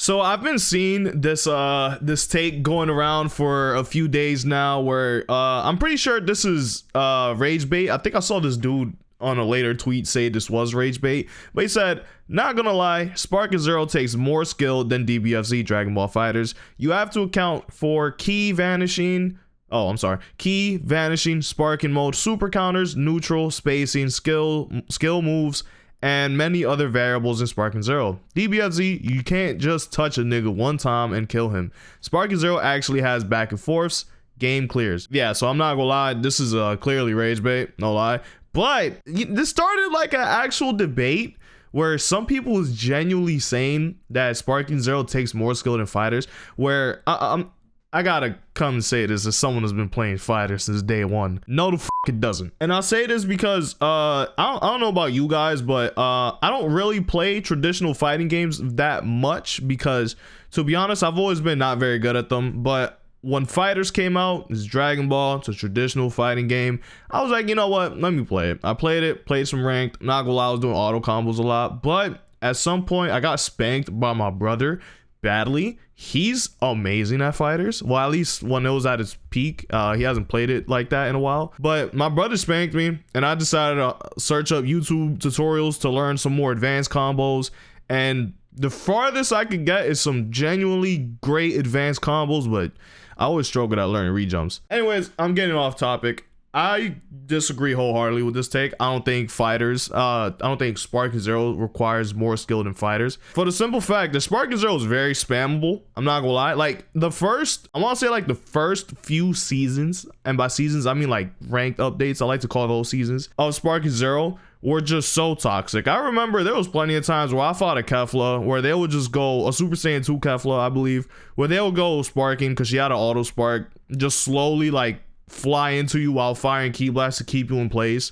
So I've been seeing this take going around for a few days now where I'm pretty sure this is rage bait. I think I saw this dude on a later tweet say this was rage bait, but he said, not gonna lie, Spark and Zero takes more skill than DBFZ Dragon Ball FighterZ. You have to account for key vanishing, sparking mode, super counters, neutral, spacing, skill moves, and many other variables in Spark and Zero. DBFZ, you can't just touch a nigga one time and kill him. Spark and Zero actually has back and forths, game clears. Yeah, so I'm not gonna lie, this is clearly rage bait, no lie. But this started like an actual debate where some people was genuinely saying that Spark and Zero takes more skill than fighters, where I gotta come and say this as someone who's been playing fighters since day one. No, the f it doesn't. And I'll say this because I don't know about you guys, but I don't really play traditional fighting games that much because, to be honest, I've always been not very good at them. But when FighterZ came out, it's Dragon Ball, it's a traditional fighting game, I was like, you know what, let me play it. I played some ranked. Not gonna lie, I was doing auto combos a lot, but at some point I got spanked by my brother badly. He's amazing at FighterZ, well, at least when it was at its peak. He hasn't played it like that in a while, but my brother spanked me and I decided to search up YouTube tutorials to learn some more advanced combos, and the farthest I could get is some genuinely great advanced combos, but I always struggled at learning rejumps. Anyways, I'm getting off topic. I disagree wholeheartedly with this take. I don't think I don't think Spark and Zero requires more skill than fighters. For the simple fact that Spark and Zero is very spammable. I'm not gonna lie. Like I wanna say like the first few seasons, and by seasons I mean like ranked updates, I like to call those seasons, of Spark and Zero were just so toxic. I remember there was plenty of times where I fought a Kefla where they would just go, a Super Saiyan 2 Kefla, I believe, where they would go sparking because she had an auto spark, just slowly like fly into you while firing ki blasts to keep you in place,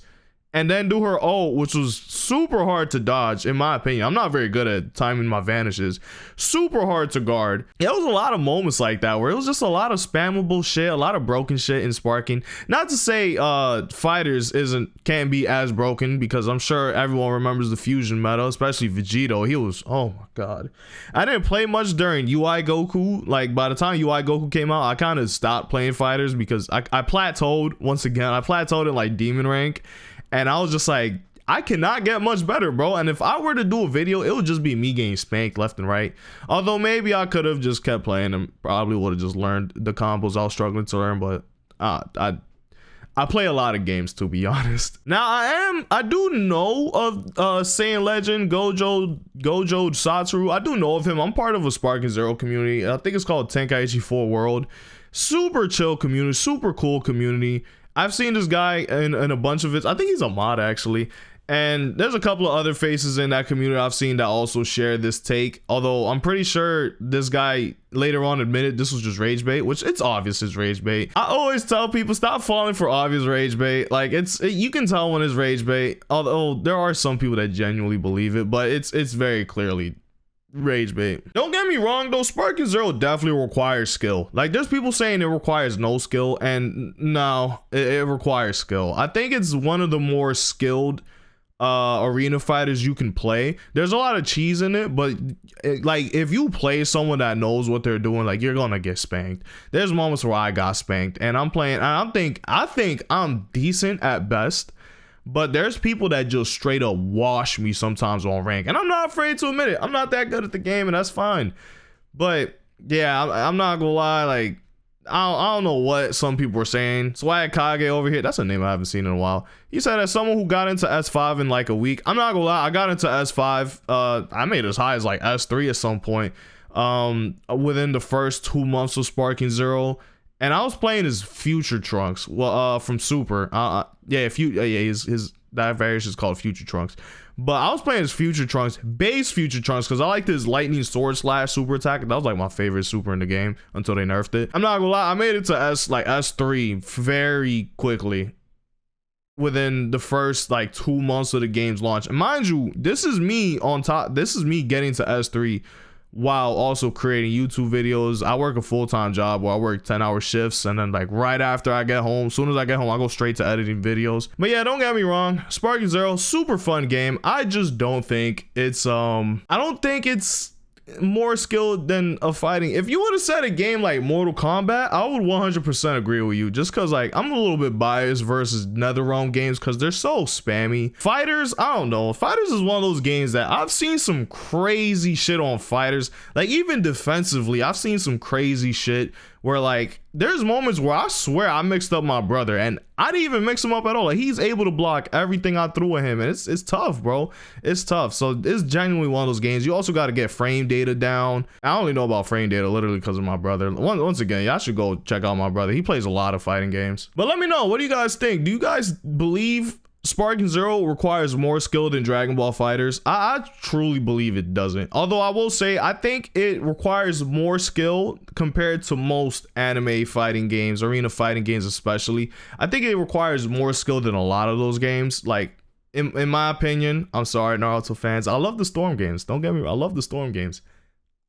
and then do her ult, which was super hard to dodge in my opinion. I'm not very good at timing my vanishes. Super hard to guard. There was a lot of moments like that where it was just a lot of spammable shit, a lot of broken shit in sparking. Not to say FighterZ can't be as broken, because I'm sure everyone remembers the fusion meta, especially Vegito. He was, oh my god. I didn't play much during UI Goku. Like by the time UI Goku came out, I kind of stopped playing FighterZ because I plateaued once again. I plateaued in like demon rank. And I was just like, I cannot get much better, bro. And if I were to do a video, it would just be me getting spanked left and right. Although maybe I could have just kept playing and probably would have just learned the combos I was struggling to learn. But I play a lot of games, to be honest. Now I do know of Saiyan Legend Gojo Satoru. I do know of him. I'm part of a Spark and Zero community. I think it's called Tenkaichi 4 World. Super chill community, super cool community. I've seen this guy in a bunch of it. I think he's a mod actually. And there's a couple of other faces in that community I've seen that also share this take. Although I'm pretty sure this guy later on admitted this was just rage bait, which it's obvious it's rage bait. I always tell people, stop falling for obvious rage bait. Like you can tell when it's rage bait. Although there are some people that genuinely believe it, but it's very clearly rage bait. Don't get me wrong though, Spark and Zero definitely requires skill. Like there's people saying it requires no skill, and no, it requires skill. I think it's one of the more skilled arena fighters you can play. There's a lot of cheese in it, but like if you play someone that knows what they're doing, like you're gonna get spanked. There's moments where I got spanked and I'm playing and I think I'm decent at best, but there's people that just straight up wash me sometimes on rank, and I'm not afraid to admit it. I'm not that good at the game, and that's fine. But yeah, I'm not gonna lie, like I don't know what some people were saying. Swag Kage over here, that's a name I haven't seen in a while. He said as someone who got into S5 in like a week, I'm not gonna lie, I got into S5, I made as high as like S3 at some point within the first 2 months of Sparking Zero. And I was playing his Future Trunks, well, from Super. His that variation is called Future Trunks. But I was playing his Future Trunks, base Future Trunks, because I liked his Lightning Sword Slash super attack. That was like my favorite super in the game until they nerfed it. I'm not gonna lie, I made it to S3 very quickly within the first like 2 months of the game's launch. And mind you, this is me on top. This is me getting to S3 while also creating YouTube videos. I work a full-time job where I work 10-hour shifts, and then like right after I get home, as soon as I get home, I go straight to editing videos. But yeah, don't get me wrong, Sparking Zero, super fun game. I just don't think it's I don't think it's more skilled than a fighting. If you would have said a game like Mortal Kombat, I would 100% agree with you, just because like I'm a little bit biased versus NetherRealm games because they're so spammy. Fighters, I don't know. Fighters is one of those games that I've seen some crazy shit on Fighters. Like even defensively, I've seen some crazy shit where like there's moments where I swear I mixed up my brother and I didn't even mix him up at all. Like he's able to block everything I threw at him, and it's tough, bro. It's tough. So it's genuinely one of those games. You also got to get frame data down. I only know about frame data literally because of my brother. Once again, y'all should go check out my brother. He plays a lot of fighting games. But let me know, what do you guys think? Do you guys believe Sparking Zero requires more skill than Dragon Ball FighterZ? I truly believe it doesn't. Although I will say I think it requires more skill compared to most anime fighting games, arena fighting games especially. I think it requires more skill than a lot of those games. Like in my opinion, I'm sorry Naruto fans, I love the Storm games. Don't get me wrong, I love the Storm games.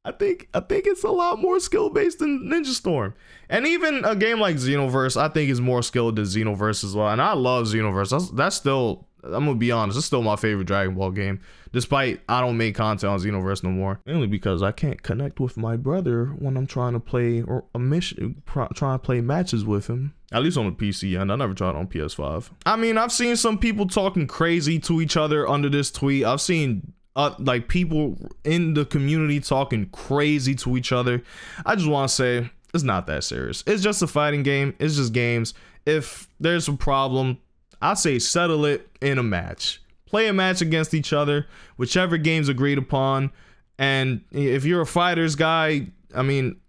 I think it's a lot more skill based than Ninja Storm. And even a game like Xenoverse, I think is more skilled than Xenoverse as well. And I love Xenoverse. That's still, I'm gonna be honest, it's still my favorite Dragon Ball game. Despite I don't make content on Xenoverse no more. Mainly because I can't connect with my brother when I'm trying to play or a mission, trying to play matches with him. At least on the PC, and I never tried on PS5. I mean, I've seen some people talking crazy to each other under this tweet. I've seen like people in the community talking crazy to each other. I just want to say it's not that serious. It's just a fighting game. It's just games. If there's a problem, I say settle it in a match. Play a match against each other, whichever game's agreed upon. And if you're a fighters guy, I mean,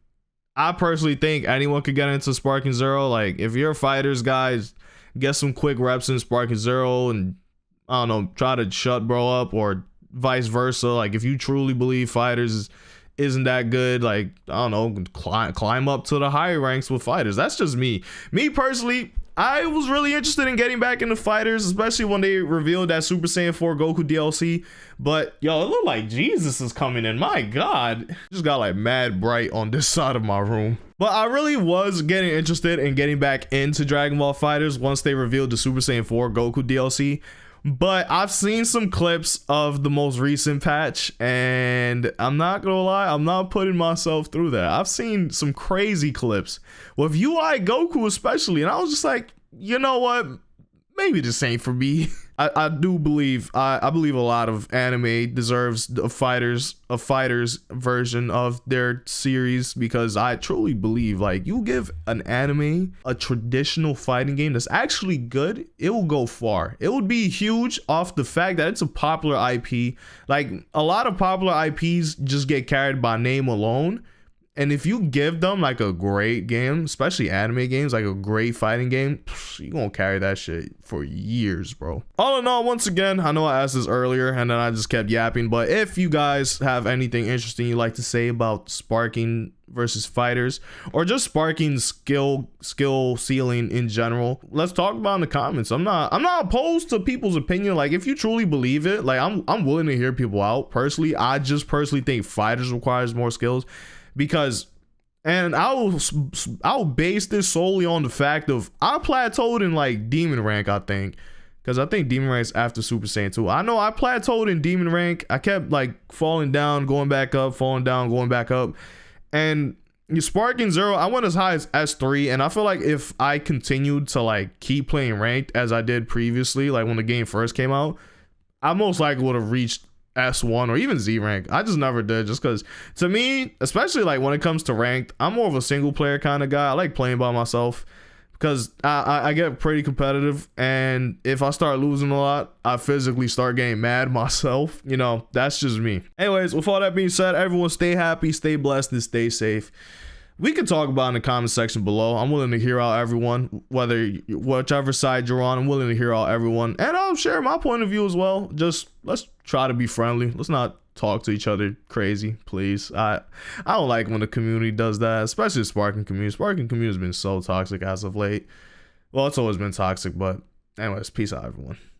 I personally think anyone could get into Sparking Zero. Like if you're a fighters guy, get some quick reps in Sparking Zero and I don't know, try to shut bro up, or vice versa. Like if you truly believe fighters isn't that good, like I don't know, climb up to the higher ranks with fighters. That's just me personally. I was really interested in getting back into fighters, especially when they revealed that Super Saiyan 4 Goku DLC. But yo, it looked like Jesus is coming in. My God, it just got like mad bright on this side of my room. But I really was getting interested in getting back into Dragon Ball FighterZ once they revealed the Super Saiyan 4 Goku DLC. But I've seen some clips of the most recent patch, and I'm not gonna lie, I'm not putting myself through that. I've seen some crazy clips with UI Goku especially, and I was just like, you know what? Maybe this ain't for me. I do believe, I believe a lot of anime deserves a fighters version of their series, because I truly believe like you give an anime a traditional fighting game that's actually good, it will go far. It would be huge off the fact that it's a popular IP. Like a lot of popular IPs just get carried by name alone. And if you give them like a great game, especially anime games, like a great fighting game, you're gonna carry that shit for years, bro. All in all, once again, I know I asked this earlier and then I just kept yapping, but if you guys have anything interesting you'd like to say about sparking versus fighters, or just sparking skill ceiling in general, let's talk about it in the comments. I'm not opposed to people's opinion. Like if you truly believe it, like I'm willing to hear people out. Personally, I just personally think fighters requires more skills. Because, and I'll base this solely on the fact of I plateaued in like Demon Rank, I think. Because I think Demon Rank's after Super Saiyan 2. I know I plateaued in Demon Rank. I kept like falling down, going back up, falling down, going back up. And Sparking Zero, I went as high as S3. And I feel like if I continued to like keep playing ranked as I did previously, like when the game first came out, I most likely would have reached S1 or even Z rank. I just never did, just because to me, especially like when it comes to ranked, I'm more of a single player kind of guy. I like playing by myself because I get pretty competitive, and if I start losing a lot, I physically start getting mad myself. You know, that's just me. Anyways, with all that being said, everyone stay happy, stay blessed, and stay safe. We can talk about it in the comment section below. I'm willing to hear out everyone, whichever side you're on. I'm willing to hear out everyone, and I'll share my point of view as well. Just let's try to be friendly. Let's not talk to each other crazy, please. I don't like when the community does that, especially the Sparking community. Sparking community has been so toxic as of late. Well, it's always been toxic, but anyways, peace out, everyone.